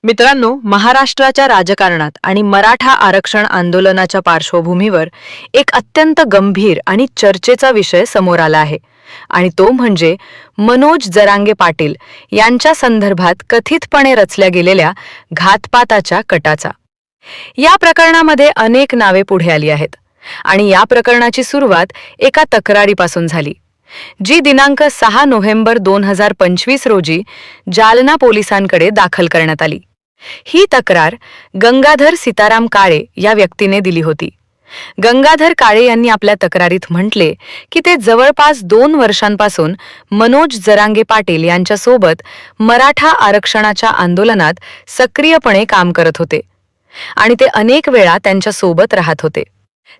मित्रांनो, महाराष्ट्राच्या राजकारणात आणि मराठा आरक्षण आंदोलनाच्या पार्श्वभूमीवर एक अत्यंत गंभीर आणि चर्चेचा विषय समोर आला आहे आणि तो म्हणजे मनोज जरांगे पाटील यांच्या संदर्भात कथितपणे रचल्या गेलेल्या घातपाताच्या कटाचा. या प्रकरणामध्ये अनेक नावे पुढे आली आहेत आणि या प्रकरणाची सुरुवात एका तक्रारीपासून झाली, जी दिनांक 6 नोव्हेंबर 2025 रोजी जालना पोलिसांकडे दाखल करण्यात आली. ही तक्रार गंगाधर सीताराम काळे या व्यक्तीने दिली होती. गंगाधर काळे यांनी आपल्या तक्रारीत म्हटले की ते जवळपास 2 वर्षांपासून मनोज जरांगे पाटील यांच्यासोबत मराठा आरक्षणाच्या आंदोलनात सक्रियपणे काम करत होते आणि ते अनेक वेळा त्यांच्यासोबत राहत होते.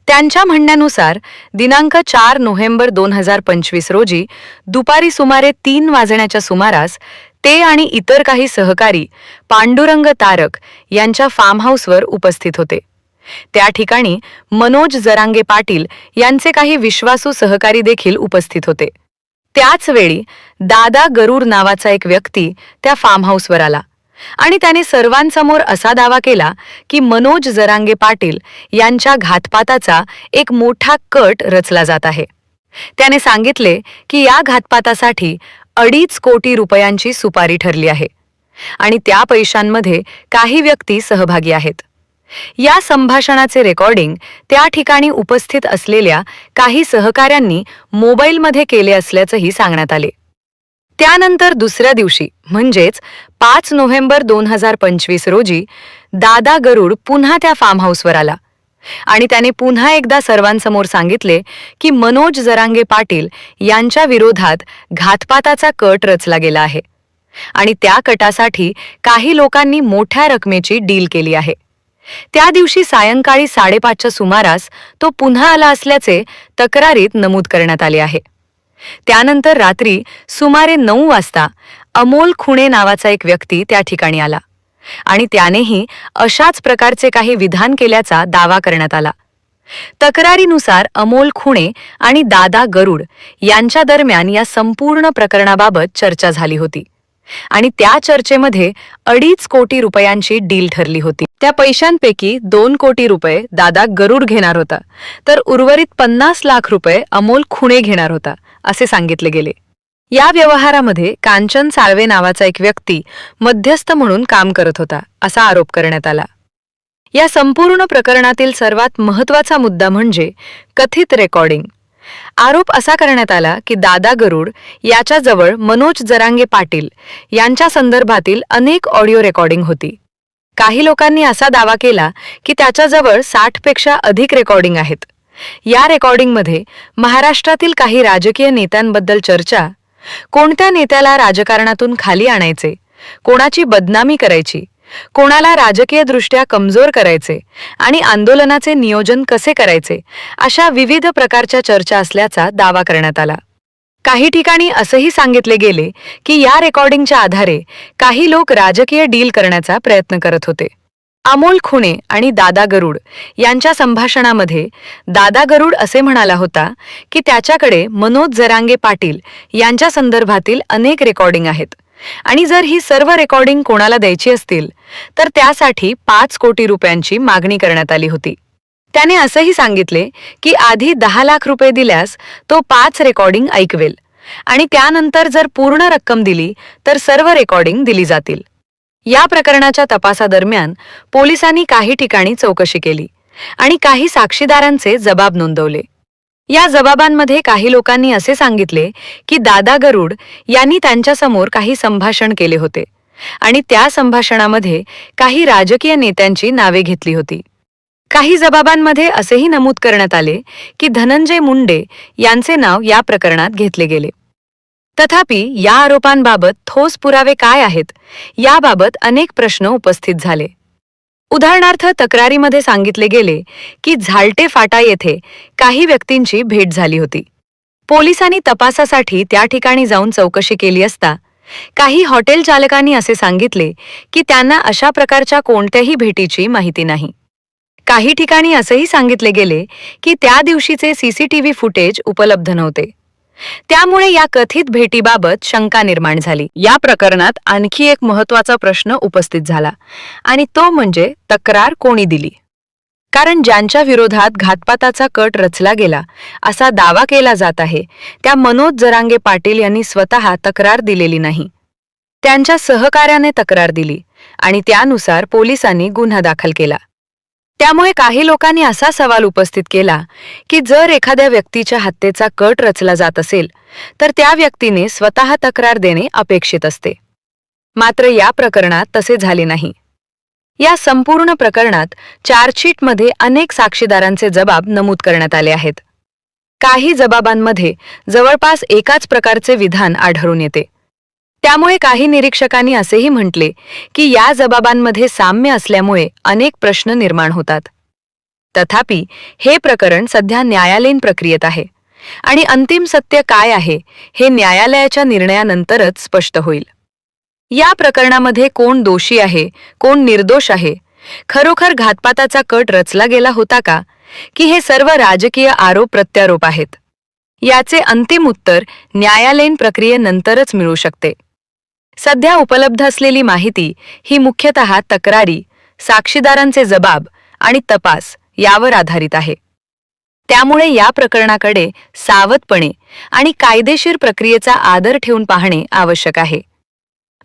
त्यांच्या म्हणण्यानुसार दिनांक 4 नोव्हेंबर 2025 रोजी दुपारी सुमारे 3 वाजण्याच्या सुमारास ते आणि इतर काही सहकारी पांडुरंग तारक यांच्या फार्म हाऊसवर उपस्थित होते. त्या ठिकाणी मनोज जरांगे पाटील यांचे काही विश्वासू सहकारी देखील उपस्थित होते. त्याच वेळी दादा गरुड नावाचा एक व्यक्ती त्या फार्म हाऊसवर आला आणि त्याने सर्वांसमोर असा दावा केला की मनोज जरांगे पाटील यांच्या घातपाताचा एक मोठा कट रचला जात आहे. त्याने सांगितले की या घातपातासाठी 2.5 कोटी रुपयांची सुपारी ठरली आहे आणि त्या पैशांमध्ये काही व्यक्ती सहभागी आहेत. या संभाषणाचे रेकॉर्डिंग त्या ठिकाणी उपस्थित असलेल्या काही सहकाऱ्यांनी मोबाईलमध्ये केले असल्याचंही सांगण्यात आले. त्यानंतर दुसऱ्या दिवशी म्हणजेच 5 नोव्हेंबर 2025 रोजी दादा गरुड पुन्हा त्या फार्म हाऊसवर आला आणि त्याने पुन्हा एकदा सर्वांसमोर सांगितले की मनोज जरांगे पाटील यांच्या विरोधात घातपाताचा कट रचला गेला आहे आणि त्या कटासाठी काही लोकांनी मोठ्या रकमेची डील केली आहे. त्या दिवशी सायंकाळी 5:30च्या सुमारास तो पुन्हा आला असल्याचे तक्रारीत नमूद करण्यात आले आहे. त्यानंतर रात्री सुमारे 9 वाजता अमोल खुणे नावाचा एक व्यक्ती त्या ठिकाणी आला आणि त्यानेही अशाच प्रकारचे काही विधान केल्याचा दावा करण्यात आला. तक्रारीनुसार अमोल खुणे आणि दादा गरुड यांच्या दरम्यान या संपूर्ण प्रकरणाबाबत चर्चा झाली होती आणि त्या चर्चेमध्ये 2.5 कोटी रुपयांची डील ठरली होती. त्या पैशांपैकी 2 कोटी रुपये दादा गरुड घेणार होता तर उर्वरित 50 लाख रुपये अमोल खुणे घेणार होता असे सांगितले गेले. या व्यवहारामध्ये कांचन साळवे नावाचा एक व्यक्ती मध्यस्थ म्हणून काम करत होता असा आरोप करण्यात आला. या संपूर्ण प्रकरणातील सर्वात महत्त्वाचा मुद्दा म्हणजे कथित रेकॉर्डिंग. आरोप असा करण्यात आला की दादा गरुड याच्याजवळ मनोज जरांगे पाटील यांच्या संदर्भातील अनेक ऑडिओ रेकॉर्डिंग होती. काही लोकांनी असा दावा केला की त्याच्याजवळ 60 पेक्षा अधिक रेकॉर्डिंग आहेत. या रेकॉर्डिंगमध्ये महाराष्ट्रातील काही राजकीय नेत्यांबद्दल चर्चा, कोणत्या नेत्याला राजकारणातून खाली आणायचे, कोणाची बदनामी करायची, कोणाला राजकीयदृष्ट्या कमजोर करायचे आणि आंदोलनाचे नियोजन कसे करायचे अशा विविध प्रकारच्या चर्चा असल्याचा दावा करण्यात आला. काही ठिकाणी असंही सांगितले गेले की या रेकॉर्डिंगच्या आधारे काही लोक राजकीय डील करण्याचा प्रयत्न करत होते. अमोल खुणे आणि दादा गरुड यांच्या संभाषणामध्ये दादा गरुड असे म्हणाला होता की त्याच्याकडे मनोज जरांगे पाटील यांच्या संदर्भातील अनेक रेकॉर्डिंग आहेत आणि जर ही सर्व रेकॉर्डिंग कोणाला द्यायची असतील तर त्यासाठी 5 कोटी रुपयांची मागणी करण्यात आली होती. त्याने असंही सांगितले की आधी 10 लाख रुपये दिल्यास तो 5 रेकॉर्डिंग ऐकवेल आणि त्यानंतर जर पूर्ण रक्कम दिली तर सर्व रेकॉर्डिंग दिली जातील. या प्रकरणाच्या तपासादरम्यान पोलिसांनी काही ठिकाणी चौकशी केली आणि काही साक्षीदारांचे जबाब नोंदवले. या जबाबांमध्ये काही लोकांनी असे सांगितले की दादा गरुड यांनी त्यांच्यासमोर काही संभाषण केले होते आणि त्या संभाषणामध्ये काही राजकीय नेत्यांची नावे घेतली होती. काही जबाबांमध्ये असेही नमूद करण्यात आले की धनंजय मुंडे यांचे नाव या प्रकरणात घेतले गेले. तथापि या आरोपांबाबत ठोस पुरावे काय आहेत याबाबत अनेक प्रश्न उपस्थित झाले. उदाहरणार्थ तक्रारीमध्ये सांगितले गेले की झालटे फाटा येथे काही व्यक्तींची भेट झाली होती. पोलिसांनी तपासासाठी त्या ठिकाणी जाऊन चौकशी केली असता काही हॉटेल चालकांनी असे सांगितले की त्यांना अशा प्रकारच्या कोणत्याही भेटीची माहिती नाही. काही ठिकाणी असेही सांगितले गेले की त्या दिवशीचे सीसीटीव्ही फुटेज उपलब्ध नव्हते त्यामुळे या कथित भेटीबाबत शंका निर्माण झाली. या प्रकरणात आणखी एक महत्त्वाचा प्रश्न उपस्थित झाला आणि तो म्हणजे तक्रार कोणी दिली. कारण ज्यांच्या विरोधात घातपाताचा कट रचला गेला असा दावा केला जात आहे त्या मनोज जरांगे पाटील यांनी स्वतः तक्रार दिलेली नाही. त्यांच्या सहकार्याने तक्रार दिली आणि त्यानुसार पोलिसांनी गुन्हा दाखल केला. त्यामुळे काही लोकांनी असा सवाल उपस्थित केला की जर एखाद्या व्यक्तीच्या हत्येचा कट रचला जात असेल तर त्या व्यक्तीने स्वतः तक्रार देणे अपेक्षित असते. मात्र या प्रकरणात तसे झाले नाही. या संपूर्ण प्रकरणात चार्जशीटमध्ये अनेक साक्षीदारांचे जबाब नमूद करण्यात आले आहेत. काही जबाबांमध्ये जवळपास एकाच प्रकारचे विधान आढळून येते. त्यामुळे काही निरीक्षकांनी असेही म्हटले की या जबाबांमध्ये साम्य असल्यामुळे अनेक प्रश्न निर्माण होतात. तथापि हे प्रकरण सध्या न्यायालयीन प्रक्रियेत आहे आणि अंतिम सत्य काय आहे हे न्यायालयाच्या निर्णयानंतरच स्पष्ट होईल. या प्रकरणामध्ये कोण दोषी आहे, कोण निर्दोष आहे, खरोखर घातपाताचा कट रचला गेला होता का, की हे सर्व राजकीय आरोप प्रत्यारोप आहेत, याचे अंतिम उत्तर न्यायालयीन प्रक्रियेनंतरच मिळू शकते. सध्या उपलब्ध असलेली माहिती ही मुख्यतः तक्रारी, साक्षीदारांचे जबाब आणि तपास यावर आधारित आहे. त्यामुळे या प्रकरणाकडे सावधपणे आणि कायदेशीर प्रक्रियेचा आदर ठेवून पाहणे आवश्यक आहे.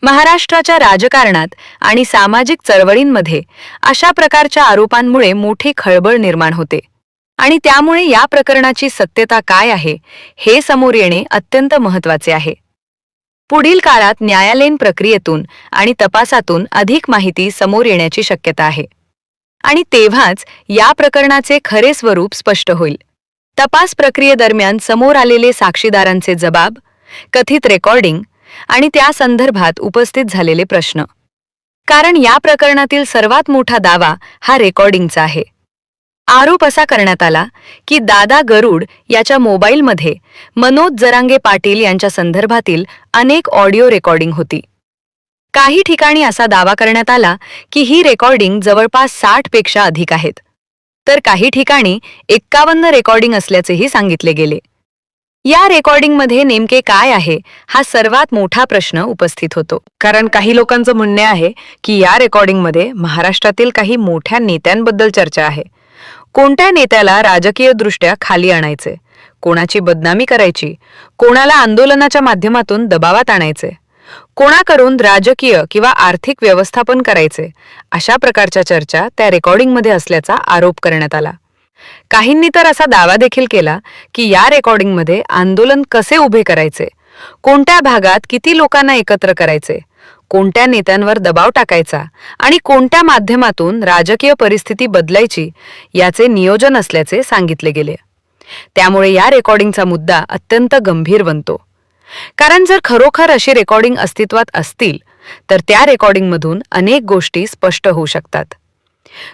महाराष्ट्राच्या राजकारणात आणि सामाजिक चळवळींमध्ये अशा प्रकारच्या आरोपांमुळे मोठी खळबळ निर्माण होते आणि त्यामुळे या प्रकरणाची सत्यता काय आहे हे समोर येणे अत्यंत महत्त्वाचे आहे. पुढील काळात न्यायालयीन प्रक्रियेतून आणि तपासातून अधिक माहिती समोर येण्याची शक्यता आहे आणि तेव्हाच या प्रकरणाचे खरे स्वरूप स्पष्ट होईल. तपास प्रक्रियेदरम्यान समोर आलेले साक्षीदारांचे जबाब, कथित रेकॉर्डिंग आणि त्या संदर्भात उपस्थित झालेले प्रश्न. कारण या प्रकरणातील सर्वात मोठा दावा हा रेकॉर्डिंगचा आहे. आरोप असा करण्यात आला की दादा गरुड याच्या मोबाईलमध्ये मनोज जरांगे पाटील यांच्या संदर्भातील अनेक ऑडिओ रेकॉर्डिंग होती. काही ठिकाणी असा दावा करण्यात आला की ही रेकॉर्डिंग जवळपास 60 पेक्षा अधिक आहेत, तर काही ठिकाणी 51 रेकॉर्डिंग असल्याचेही सांगितले गेले. या रेकॉर्डिंगमध्ये नेमके काय आहे हा सर्वात मोठा प्रश्न उपस्थित होतो. कारण काही लोकांचं म्हणणे आहे की या रेकॉर्डिंगमध्ये महाराष्ट्रातील काही मोठ्या नेत्यांबद्दल चर्चा आहे. कोणत्या नेत्याला राजकीयदृष्ट्या खाली आणायचे, कोणाची बदनामी करायची, कोणाला आंदोलनाच्या माध्यमातून दबावात आणायचे, कोणाकडून राजकीय किंवा आर्थिक व्यवस्थापन करायचे, अशा प्रकारच्या चर्चा त्या रेकॉर्डिंगमध्ये असल्याचा आरोप करण्यात आला. काहींनी तर असा दावा देखील केला की या रेकॉर्डिंगमध्ये आंदोलन कसे उभे करायचे, कोणत्या भागात किती लोकांना एकत्र करायचे, कोणत्या नेत्यांवर दबाव टाकायचा आणि कोणत्या माध्यमातून राजकीय परिस्थिती बदलायची याचे नियोजन असल्याचे सांगितले गेले. त्यामुळे या रेकॉर्डिंगचा मुद्दा अत्यंत गंभीर बनतो. कारण जर खरोखर अशी रेकॉर्डिंग अस्तित्वात असतील तर त्या रेकॉर्डिंगमधून अनेक गोष्टी स्पष्ट होऊ शकतात.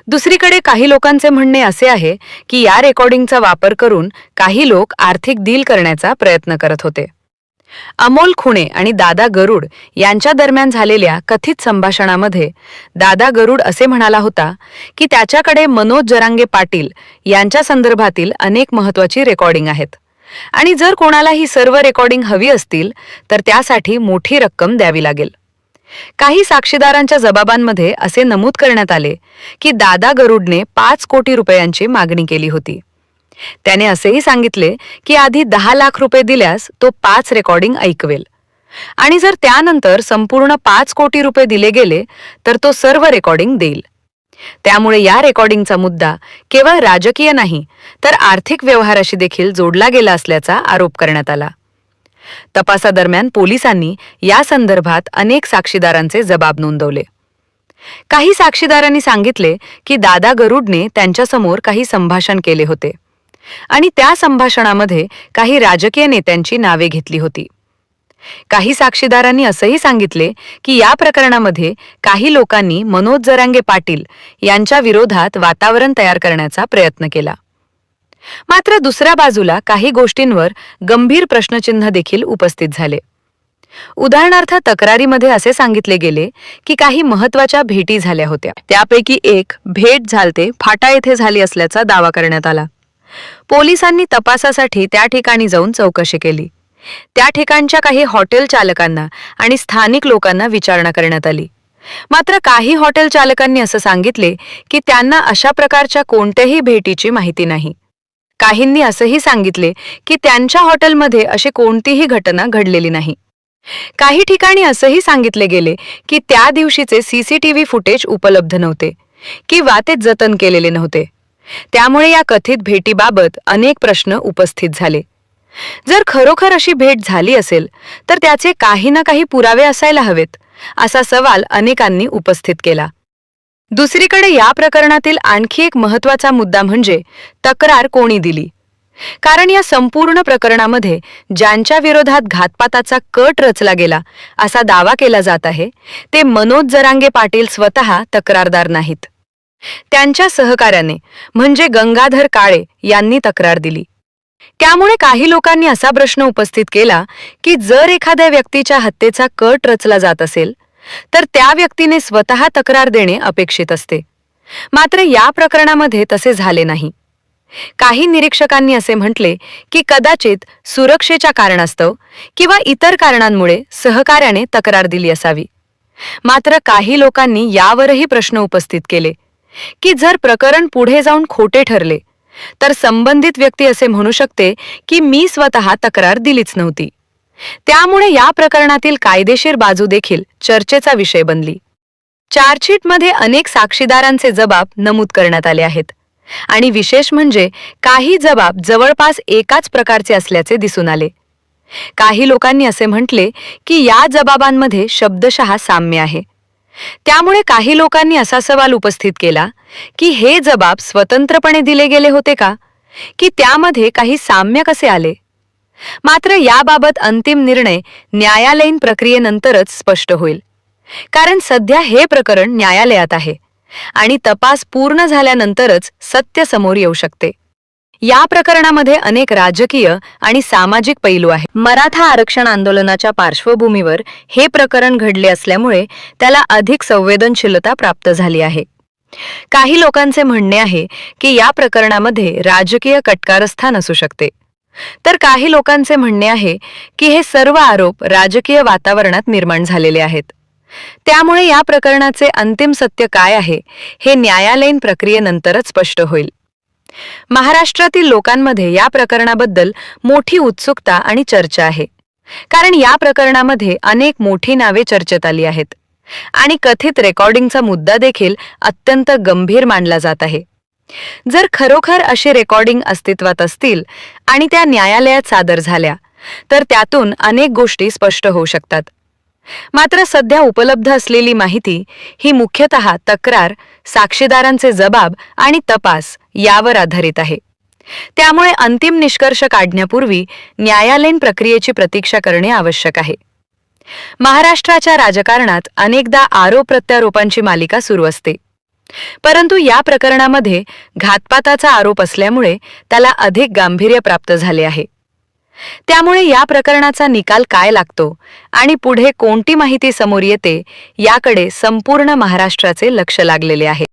दुसरीकडे काही लोकांचे म्हणणे असे आहे की या रेकॉर्डिंगचा वापर करून काही लोक आर्थिक डील करण्याचा प्रयत्न करत होते. अमोल खुणे आणि दादा गरुड यांच्या दरम्यान झालेल्या कथित संभाषणामध्ये दादा गरुड असे म्हणाला होता की त्याच्याकडे मनोज जरांगे पाटील यांच्या संदर्भातील अनेक महत्त्वाची रेकॉर्डिंग आहेत आणि जर कोणाला ही सर्व रेकॉर्डिंग हवी असतील तर त्यासाठी मोठी रक्कम द्यावी लागेल. काही साक्षीदारांच्या जबाबांमध्ये असे नमूद करण्यात आले की दादा गरुडने 5 कोटी रुपयांची मागणी केली होती. त्याने असेही सांगितले की आधी 10 लाख रुपये दिल्यास तो 5 रेकॉर्डिंग ऐकवेल आणि जर त्यानंतर संपूर्ण 5 कोटी रुपये दिले गेले तर तो सर्व रेकॉर्डिंग देईल. त्यामुळे या रेकॉर्डिंगचा मुद्दा केवळ राजकीय नाही तर आर्थिक व्यवहाराशी देखील जोडला गेला असल्याचा आरोप करण्यात आला. तपासादरम्यान पोलिसांनी या संदर्भात अनेक साक्षीदारांचे जबाब नोंदवले. काही साक्षीदारांनी सांगितले की दादा गरुडने त्यांच्यासमोर काही संभाषण केले होते आणि त्या संभाषणामध्ये काही राजकीय नेत्यांची नावे घेतली होती. काही साक्षीदारांनी असंही सांगितले की या प्रकरणामध्ये काही लोकांनी मनोज जरांगे पाटील यांच्या विरोधात वातावरण तयार करण्याचा प्रयत्न केला. मात्र दुसऱ्या बाजूला काही गोष्टींवर गंभीर प्रश्नचिन्ह देखील उपस्थित झाले. उदाहरणार्थ तक्रारीमध्ये असे सांगितले गेले की काही महत्त्वाच्या भेटी झाल्या होत्या. त्यापैकी एक भेट झालते फाटा येथे झाली असल्याचा दावा करण्यात आला. पोलिसांनी तपासासाठी त्या ठिकाणी जाऊन चौकशी केली. त्या ठिकाणच्या काही हॉटेल चालकांना आणि स्थानिक लोकांना विचारणा करण्यात आली. मात्र काही हॉटेल चालकांनी असं सांगितले की त्यांना अशा प्रकारच्या कोणत्याही भेटीची माहिती नाही. काहींनी असंही सांगितले की त्यांच्या हॉटेलमध्ये अशी कोणतीही घटना घडलेली नाही. काही ठिकाणी असंही सांगितले गेले की त्या दिवशीचे सीसीटीव्ही फुटेज उपलब्ध नव्हते किंवा ते जतन केलेले नव्हते. त्यामुळे या कथित भेटीबाबत अनेक प्रश्न उपस्थित झाले. जर खरोखर अशी भेट झाली असेल तर त्याचे काही ना काही पुरावे असायला हवेत, असा सवाल अनेकांनी उपस्थित केला. दुसरीकडे या प्रकरणातील आणखी एक महत्त्वाचा मुद्दा म्हणजे तक्रार कोणी दिली. कारण या संपूर्ण प्रकरणामध्ये ज्यांच्या विरोधात घातपाताचा कट रचला गेला असा दावा केला जात आहे ते मनोज जरांगे पाटील स्वतः तक्रारदार नाहीत. त्यांच्या सहकार्याने म्हणजे गंगाधर काळे यांनी तक्रार दिली. त्यामुळे काही लोकांनी असा प्रश्न उपस्थित केला की जर एखाद्या व्यक्तीच्या हत्येचा कट रचला जात असेल तर त्या व्यक्तीने स्वतः तक्रार देणे अपेक्षित असते. मात्र या प्रकरणामध्ये तसे झाले नाही. काही निरीक्षकांनी असे म्हटले की कदाचित सुरक्षेच्या कारणास्तव किंवा इतर कारणांमुळे सहकार्याने तक्रार दिली असावी. मात्र काही लोकांनी यावरही प्रश्न उपस्थित केले की जर प्रकरण पुढे जाऊन खोटे ठरले तर संबंधित व्यक्ती असे म्हणू शकते की मी स्वतः तक्रार दिलीच नव्हती. त्यामुळे या प्रकरणातील कायदेशीर बाजू देखील चर्चेचा विषय बनली. चार्जशीटमध्ये अनेक साक्षीदारांचे जबाब नमूद करण्यात आले आहेत आणि विशेष म्हणजे काही जबाब जवळपास एकाच प्रकारचे असल्याचे दिसून आले. काही लोकांनी असे म्हटले की या जबाबांमध्ये शब्दशः साम्य आहे. त्यामुळे काही लोकांनी असा सवाल उपस्थित केला की हे जबाब स्वतंत्रपणे दिले गेले होते का, की त्यामध्ये काही साम्य कसे आले. मात्र याबाबत अंतिम निर्णय न्यायालयीन प्रक्रियेनंतरच स्पष्ट होईल. कारण सध्या हे प्रकरण न्यायालयात आहे आणि तपास पूर्ण झाल्यानंतरच सत्य समोर येऊ शकते. या प्रकरणामध्ये अनेक राजकीय आणि सामाजिक पैलू आहेत. मराठा आरक्षण आंदोलनाच्या पार्श्वभूमीवर हे प्रकरण घडले असल्यामुळे त्याला अधिक संवेदनशीलता प्राप्त झाली आहे. काही लोकांचे म्हणणे आहे की या प्रकरणामध्ये राजकीय कटकारस्थान असू शकते, तर काही लोकांचे म्हणणे आहे की हे सर्व आरोप राजकीय वातावरणात निर्माण झालेले आहेत. त्यामुळे या प्रकरणाचे अंतिम सत्य काय आहे हे न्यायालयीन प्रक्रियेनंतरच स्पष्ट होईल. महाराष्ट्रातील लोकांमध्ये या प्रकरणाबद्दल मोठी उत्सुकता आणि चर्चा आहे. कारण या प्रकरणामध्ये अनेक मोठी नावे चर्चेत आली आहेत आणि कथित रेकॉर्डिंगचा मुद्दा देखील अत्यंत गंभीर मानला जात आहे. जर खरोखर असे रेकॉर्डिंग अस्तित्वात असतील आणि त्या न्यायालयात सादर झाल्या तर त्यातून अनेक गोष्टी स्पष्ट होऊ शकतात. मात्र सध्या उपलब्ध असलेली माहिती ही मुख्यतः तक्रार, साक्षीदारांचे जबाब आणि तपास यावर आधारित आहे. त्यामुळे अंतिम निष्कर्ष काढण्यापूर्वी न्यायालयीन प्रक्रियेची प्रतीक्षा करणे आवश्यक आहे. महाराष्ट्राच्या राजकारणात अनेकदा आरोप प्रत्यारोपांची मालिका सुरू असते, परंतु या प्रकरणामध्ये घातपाताचा आरोप असल्यामुळे त्याला अधिक गांभीर्य प्राप्त झाले आहे. त्यामुळे या प्रकरणाचा निकाल काय लागतो आणि पुढे कोणती माहिती समोर येते याकडे संपूर्ण महाराष्ट्राचे लक्ष लागलेले आहे.